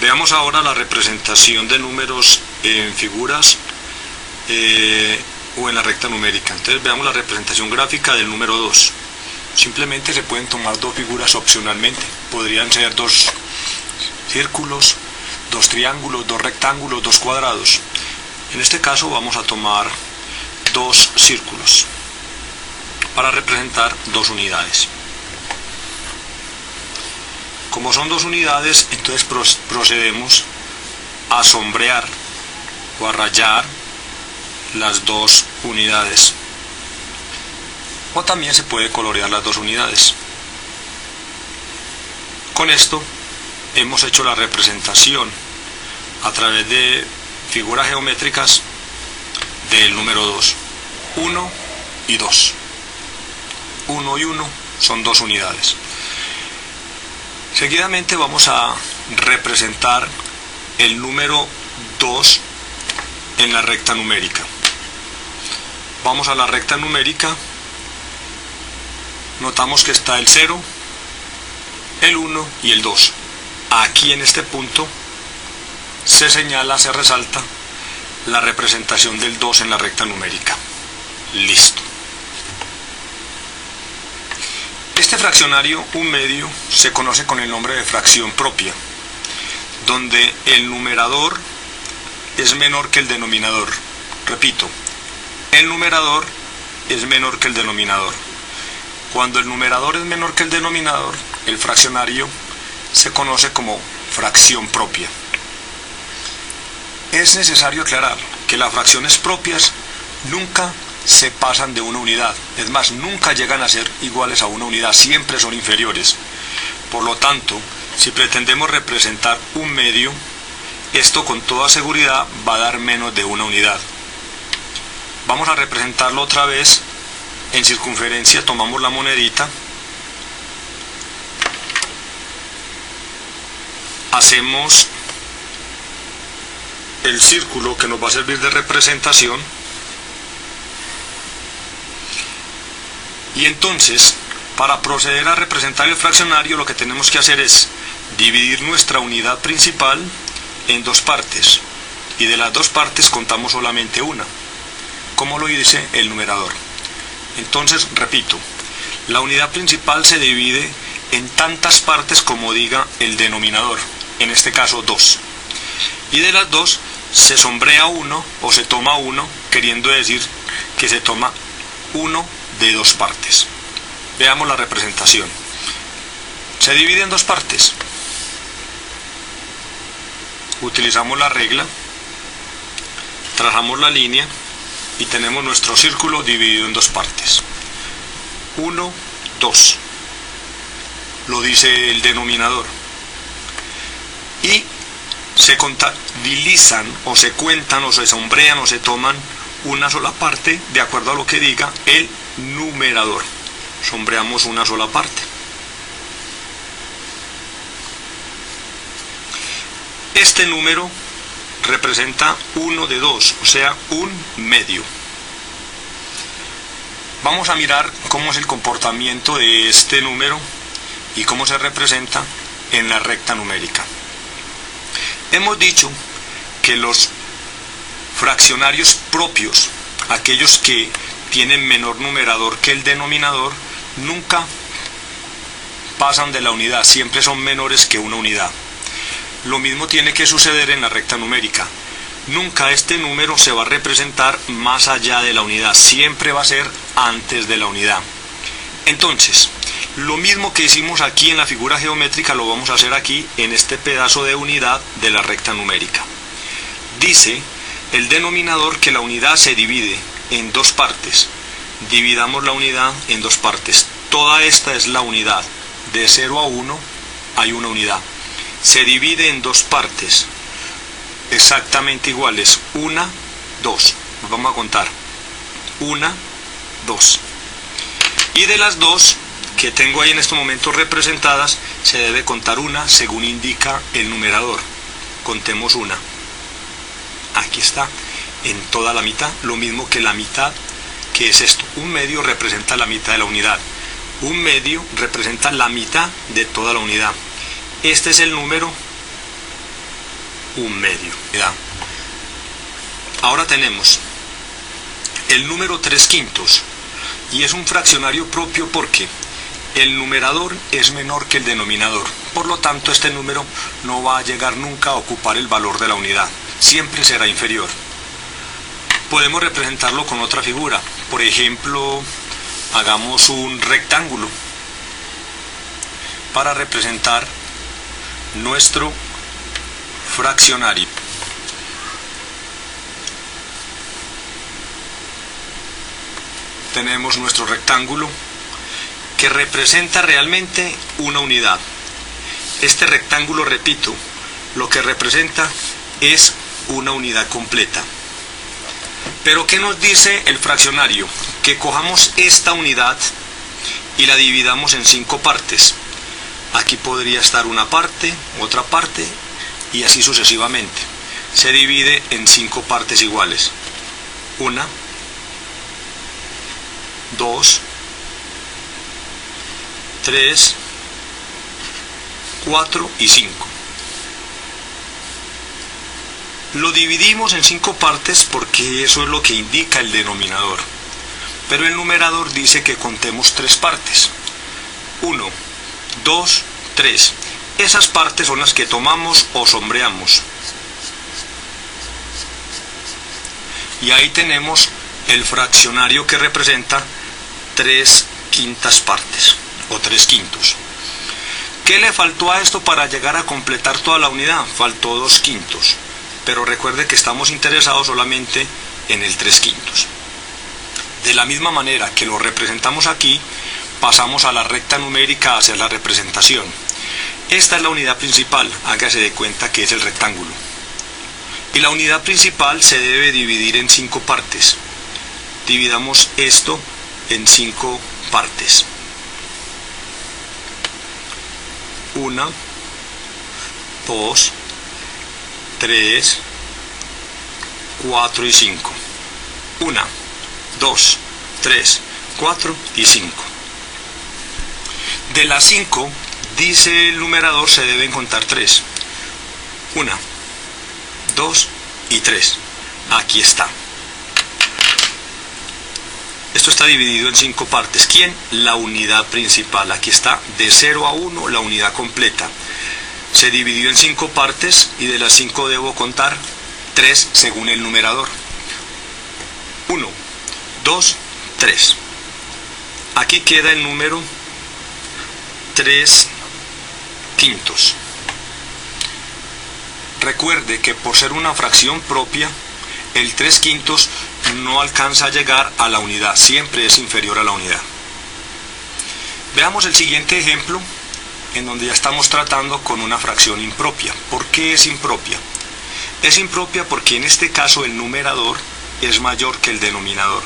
Veamos ahora la representación de números en figuras o en la recta numérica. Entonces veamos la representación gráfica del número 2. Simplemente se pueden tomar dos figuras opcionalmente. Podrían ser dos círculos, dos triángulos, dos rectángulos, dos cuadrados. En este caso vamos a tomar dos círculos para representar dos unidades. Como son dos unidades, entonces procedemos a sombrear o a rayar las dos unidades. O también se puede colorear las dos unidades. Con esto hemos hecho la representación a través de figuras geométricas del número 2. 1 y 2. 1 y 1 son dos unidades. Seguidamente vamos a representar el número 2 en la recta numérica. Vamos a la recta numérica. Notamos que está el 0, el 1 y el 2. Aquí en este punto se señala, se resalta la representación del 2 en la recta numérica. Listo. Este fraccionario, un medio, se conoce con el nombre de fracción propia, donde el numerador es menor que el denominador. Repito, el numerador es menor que el denominador. Cuando el numerador es menor que el denominador, el fraccionario se conoce como fracción propia. Es necesario aclarar que las fracciones propias nunca se pasan de una unidad, es más, nunca llegan a ser iguales a una unidad, siempre son inferiores. Por lo tanto, si pretendemos representar un medio, esto con toda seguridad va a dar menos de una unidad. Vamos a representarlo otra vez en circunferencia. Tomamos la monedita, hacemos el círculo que nos va a servir de representación. Y entonces, para proceder a representar el fraccionario, lo que tenemos que hacer es dividir nuestra unidad principal en dos partes. Y de las dos partes contamos solamente una, como lo dice el numerador. Entonces, repito, la unidad principal se divide en tantas partes como diga el denominador, en este caso 2. Y de las dos se sombrea uno o se toma uno, queriendo decir que se toma uno de dos partes. Veamos la representación. Se divide en dos partes. Utilizamos la regla, trazamos la línea y tenemos nuestro círculo dividido en dos partes. 1, 2. Lo dice el denominador. Y se contabilizan o se cuentan o se sombrean o se toman una sola parte de acuerdo a lo que diga el numerador. Sombreamos una sola parte. Este número representa 1 de 2, o sea, un medio. Vamos a mirar cómo es el comportamiento de este número y cómo se representa en la recta numérica. Hemos dicho que los fraccionarios propios, aquellos que tienen menor numerador que el denominador, nunca pasan de la unidad, siempre son menores que una unidad. Lo mismo tiene que suceder en la recta numérica. Nunca este número se va a representar más allá de la unidad, siempre va a ser antes de la unidad. Entonces, lo mismo que hicimos aquí en la figura geométrica lo vamos a hacer aquí en este pedazo de unidad de la recta numérica. Dice el denominador que la unidad se divide en dos partes. Dividamos la unidad en dos partes. Toda esta es la unidad. De 0 a 1 hay una unidad. Se divide en dos partes exactamente iguales. 1, 2. Vamos a contar. 1, 2. Y de las dos que tengo ahí en estos momentos representadas, se debe contar una según indica el numerador. Contemos una. Aquí está, en toda la mitad, lo mismo que la mitad, que es esto. Un medio representa la mitad de la unidad. Un medio representa la mitad de toda la unidad. Este es el número un medio. Ahora tenemos el número 3/5 y es un fraccionario propio porque el numerador es menor que el denominador. Por lo tanto, este número no va a llegar nunca a ocupar el valor de la unidad. Siempre será inferior. Podemos representarlo con otra figura. Por ejemplo, hagamos un rectángulo para representar nuestro fraccionario. Tenemos nuestro rectángulo que representa realmente una unidad. Este rectángulo, repito, lo que representa es una unidad completa. Pero ¿qué nos dice el fraccionario? Que cojamos esta unidad y la dividamos en 5 partes. Aquí podría estar una parte, otra parte y así sucesivamente. Se divide en 5 partes iguales. 1, 2, 3, 4 y 5. Lo dividimos en 5 partes porque eso es lo que indica el denominador. Pero el numerador dice que contemos 3 partes. 1, 2, 3. Esas partes son las que tomamos o sombreamos. Y ahí tenemos el fraccionario que representa 3/5 partes o 3/5. ¿Qué le faltó a esto para llegar a completar toda la unidad? Faltó 2/5. Pero recuerde que estamos interesados solamente en el 3/5. De la misma manera que lo representamos aquí, pasamos a la recta numérica hacia la representación. Esta es la unidad principal, hágase de cuenta que es el rectángulo. Y la unidad principal se debe dividir en 5 partes. Dividamos esto en 5 partes. 1, 2, 3, 4 y 5. 1, 2, 3, 4 y 5. De las 5, dice el numerador, se deben contar 3. 1, 2 y 3. Aquí está. Esto está dividido en 5 partes. ¿Quién? La unidad principal. Aquí está, de 0 a 1, la unidad completa. Se dividió en 5 partes y de las 5 debo contar 3 según el numerador. 1, 2, 3. Aquí queda el número 3/5. Recuerde que por ser una fracción propia, el 3/5 no alcanza a llegar a la unidad, siempre es inferior a la unidad. Veamos el siguiente ejemplo, en donde ya estamos tratando con una fracción impropia. ¿Por qué es impropia? Es impropia porque en este caso el numerador es mayor que el denominador.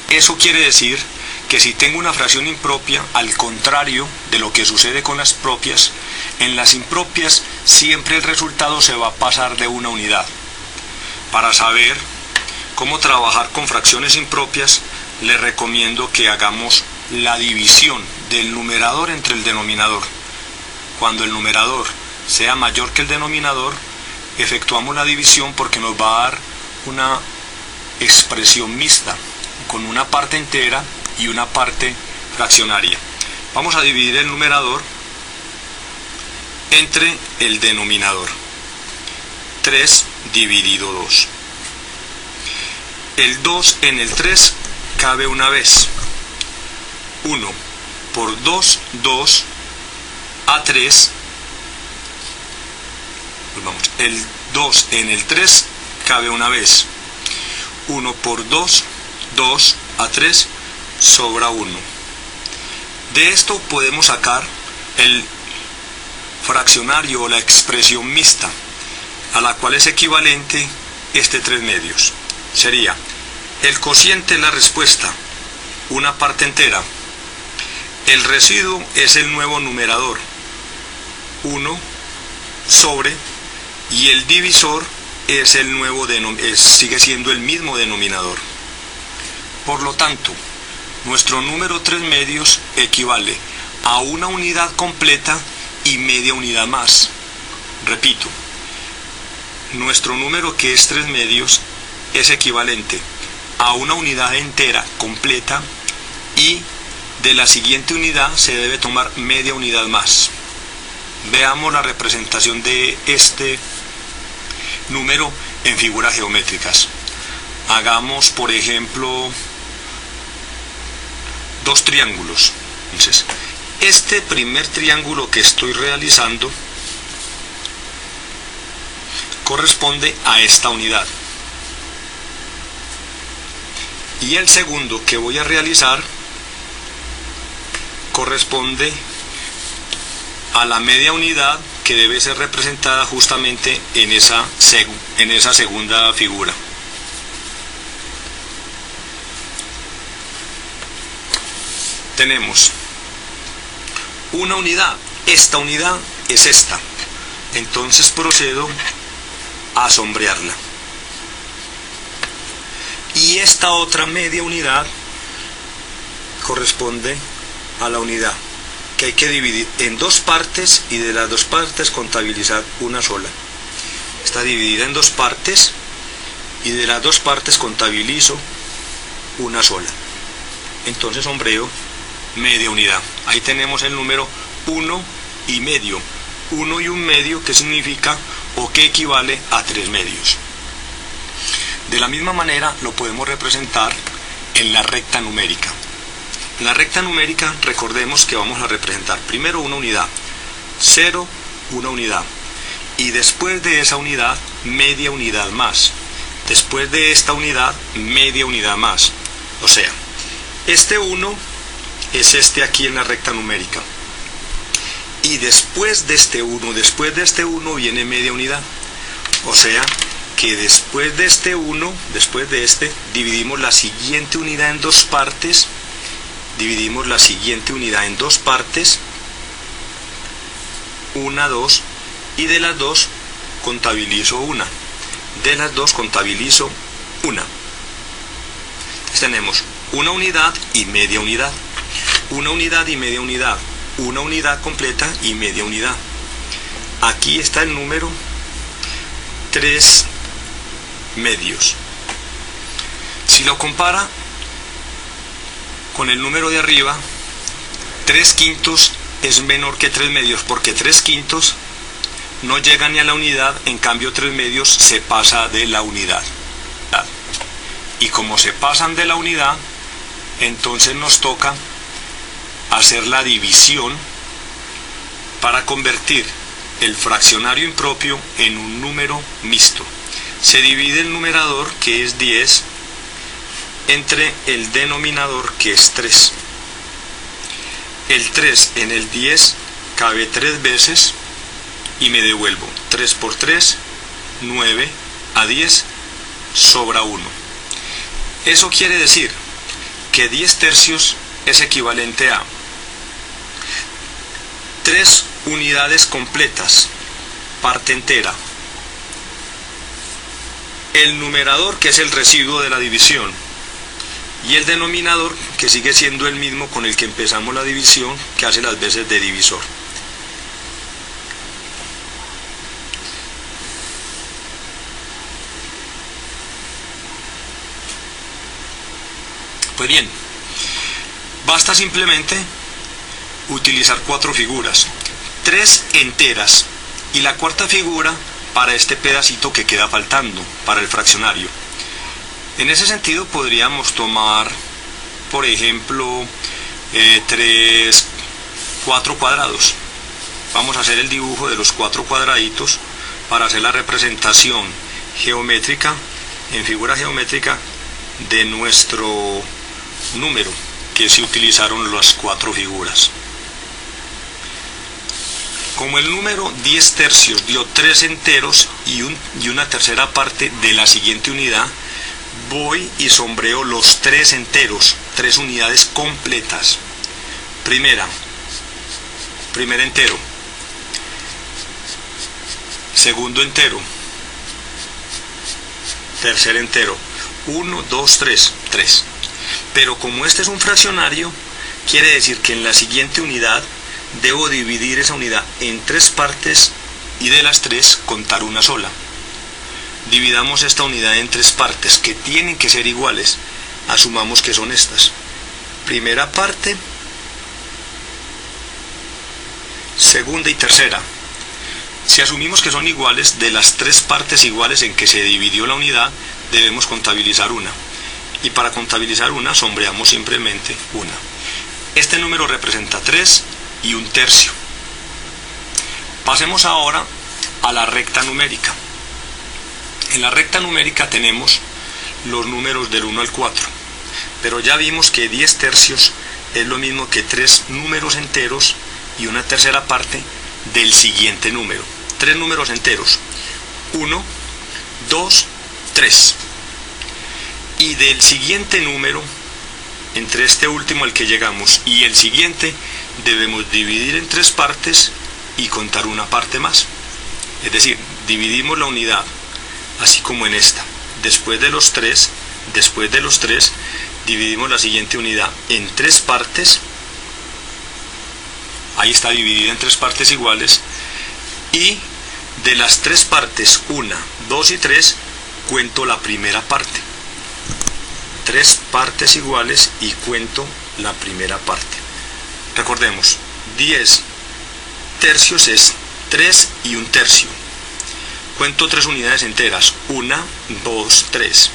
Eso quiere decir que si tengo una fracción impropia, al contrario de lo que sucede con las propias, en las impropias siempre el resultado se va a pasar de una unidad. Para saber cómo trabajar con fracciones impropias, le recomiendo que hagamos la división del numerador entre el denominador. Cuando el numerador sea mayor que el denominador, efectuamos la división porque nos va a dar una expresión mixta, con una parte entera y una parte fraccionaria. Vamos a dividir el numerador entre el denominador. 3 dividido 2. El 2 en el 3 cabe una vez. 1 por 2, 2 a 3. El 2 en el 3 cabe una vez. 1 por 2, 2 a 3, sobra 1. De esto podemos sacar el fraccionario o la expresión mixta, a la cual es equivalente este 3/2. Sería el cociente es la respuesta, una parte entera. El residuo es el nuevo numerador, 1 sobre, y el divisor es el nuevo sigue siendo el mismo denominador. Por lo tanto, nuestro número 3/2 equivale a una unidad completa y media unidad más. Repito, nuestro número, que es 3 medios, es equivalente a una unidad entera completa, y de la siguiente unidad se debe tomar media unidad más. Veamos la representación de este número en figuras geométricas. Hagamos, por ejemplo, dos triángulos. Entonces, este primer triángulo que estoy realizando corresponde a esta unidad, y el segundo que voy a realizar corresponde a la media unidad, que debe ser representada justamente en esa segunda figura. Tenemos una unidad, esta unidad es esta, entonces procedo a sombrearla, y esta otra media unidad corresponde a la unidad, que hay que dividir en dos partes, y de las dos partes contabilizar una sola. Está dividida en dos partes, y de las dos partes contabilizo una sola. Entonces sombreo media unidad. Ahí tenemos el número 1 y medio. 1 y 1 medio, que significa o que equivale a 3 medios. De la misma manera lo podemos representar en la recta numérica. En la recta numérica, recordemos que vamos a representar primero una unidad, 0, una unidad, y después de esa unidad, media unidad más. Después de esta unidad, media unidad más. O sea, este 1 es este aquí en la recta numérica, y después de este 1 viene media unidad. O sea que después de este 1, después de este, dividimos la siguiente unidad en dos partes. Dividimos la siguiente unidad en dos partes, 1, 2, y de las dos contabilizo una. De las dos contabilizo una. Entonces tenemos una unidad y media unidad. Una unidad y media unidad. Una unidad completa y media unidad. Aquí está el número 3 medios. Si lo compara con el número de arriba, 3 quintos es menor que 3 medios, porque 3 quintos no llega ni a la unidad, en cambio 3 medios se pasa de la unidad. Y como se pasan de la unidad, entonces nos toca hacer la división para convertir el fraccionario impropio en un número mixto. Se divide el numerador, que es 10, entre el denominador, que es 3. El 3 en el 10 cabe 3 veces, y me devuelvo 3 por 3, 9, a 10 sobra 1. Eso quiere decir que 10 tercios es equivalente a 3 unidades completas, parte entera. El numerador, que es el residuo de la división, y el denominador, que sigue siendo el mismo con el que empezamos la división, que hace las veces de divisor. Pues bien, basta simplemente utilizar 4 figuras, 3 enteras, y la cuarta figura para este pedacito que queda faltando, para el fraccionario. En ese sentido podríamos tomar, por ejemplo, 4 cuadrados. Vamos a hacer el dibujo de los 4 cuadraditos para hacer la representación geométrica, en figura geométrica, de nuestro número, que se utilizaron las 4 figuras. Como el número 10 tercios dio 3 enteros y una tercera parte de la siguiente unidad, voy y sombreo los 3 enteros, 3 unidades completas. Primer entero, segundo entero, tercer entero, 1, 2, 3, 3. Pero como este es un fraccionario, quiere decir que en la siguiente unidad debo dividir esa unidad en 3 partes, y de las 3 contar una sola. dividamos esta unidad en tres partes que tienen que ser iguales. Asumamos que son estas. Primera parte, segunda y tercera. Si asumimos que son iguales, de las tres partes iguales en que se dividió la unidad, debemos contabilizar una. Y para contabilizar una, sombreamos simplemente una. Este número representa 3 y 1/3. Pasemos ahora a la recta numérica. En la recta numérica tenemos los números del 1 al 4. Pero ya vimos que 10/3 es lo mismo que 3 números enteros y una tercera parte del siguiente número. 3 números enteros. 1, 2, 3. Y del siguiente número, entre este último al que llegamos y el siguiente, debemos dividir en 3 partes y contar una parte más. Es decir, dividimos la unidad, así como en esta. Después de los 3, dividimos la siguiente unidad en 3 partes. Ahí está dividida en 3 partes iguales. Y de las 3 partes, 1, 2 y 3, cuento la primera parte. 3 partes iguales y cuento la primera parte. Recordemos, 10/3 es 3 y 1/3. Cuento 3 unidades enteras, 1, 2, 3.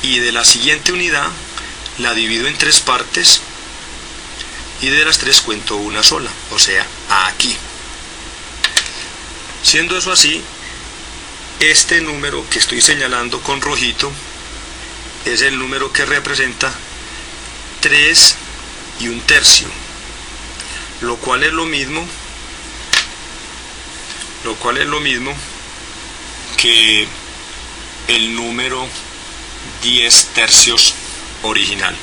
Y de la siguiente unidad la divido en 3 partes y de las 3 cuento una sola, o sea, aquí. Siendo eso así, este número que estoy señalando con rojito es el número que representa 3 y 1/3, lo cual es lo mismo que el número 10/3 original.